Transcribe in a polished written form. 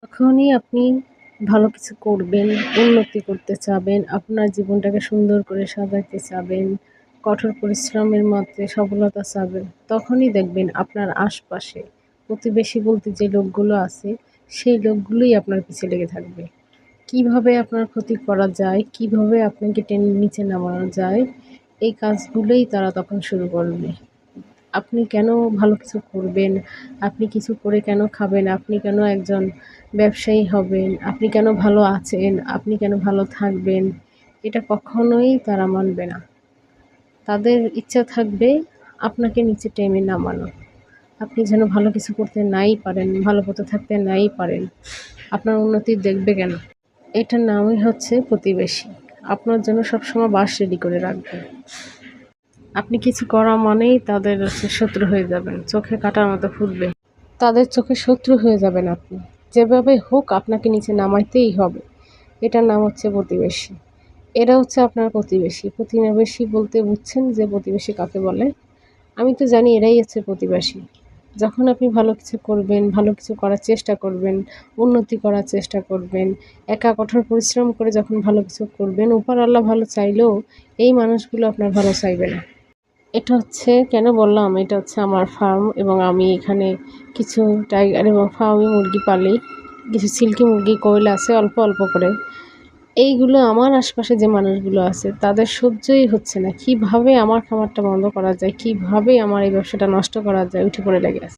যখনই আপনি ভালো কিছু করবেন, উন্নতি করতে চাবেন, আপনার জীবনটাকে সুন্দর করে সাজাইতে চাবেন, কঠোর পরিশ্রমের মধ্যে সফলতা চাবেন, তখনই দেখবেন আপনার আশপাশে প্রতিবেশী বলতে যে লোকগুলো আছে, সেই লোকগুলোই আপনার পিছে লেগে থাকবে। কিভাবে আপনার ক্ষতি করা যায়, কিভাবে আপনাকে টেনে নিচে নামানো যায়, এই কাজগুলোই তারা তখন শুরু করবে। আপনি কেন ভালো কিছু করবেন, আপনি কিছু করে কেন খাবেন, আপনি কেন একজন ব্যবসায়ী হবেন, আপনি কেন ভালো আছেন, আপনি কেন ভালো থাকবেন, এটা কখনোই তারা মানবে না। তাদের ইচ্ছা থাকবে আপনাকে নিচে টেনে নামানো। আপনি যেন ভালো কিছু করতে নাই পারেন, ভালো পথে থাকতে নাই পারেন। আপনার উন্নতি দেখবে কেন? এটার নামই হচ্ছে প্রতিবেশী। আপনার জন্য সবসময় বাঁশ রেডি করে রাখবে। আপনি কিছু করা মানেই তাদের শত্রু হয়ে যাবেন, চোখে কাঁটার মতো ফুটবে। তাদের চোখে শত্রু হয়ে যাবেন আপনি। যেভাবে হোক আপনাকে নিচে নামাইতেই হবে। এটার নাম হচ্ছে প্রতিবেশী। এরা হচ্ছে আপনার প্রতিবেশী। প্রতিবেশী বলতে বুঝছেন যে প্রতিবেশী কাকে বলে? আমি তো জানি এরাই হচ্ছে প্রতিবেশী। যখন আপনি ভালো কিছু করবেন, ভালো কিছু করার চেষ্টা করবেন, উন্নতি করার চেষ্টা করবেন, একা কঠোর পরিশ্রম করে যখন ভালো কিছু করবেন, উপরওয়ালা ভালো চাইলেও এই মানুষগুলো আপনার ভালো চাইবে না। এটা হচ্ছে কেন বললাম, এটা হচ্ছে আমার ফার্ম এবং আমি এখানে কিছু টাইগার এবং ফার্মি মুরগি পালি, কিছু সিল্কি মুরগি কোয়েল আছে অল্প অল্প করে। এইগুলো আমার আশপাশে যে মানুষগুলো আছে তাদের সহ্যই হচ্ছে না, কিভাবে আমার খামারটা বন্ধ করা যায়, কিভাবে আমার এই ব্যবসাটা নষ্ট করা যায়, উঠে পড়ে লেগে আছে।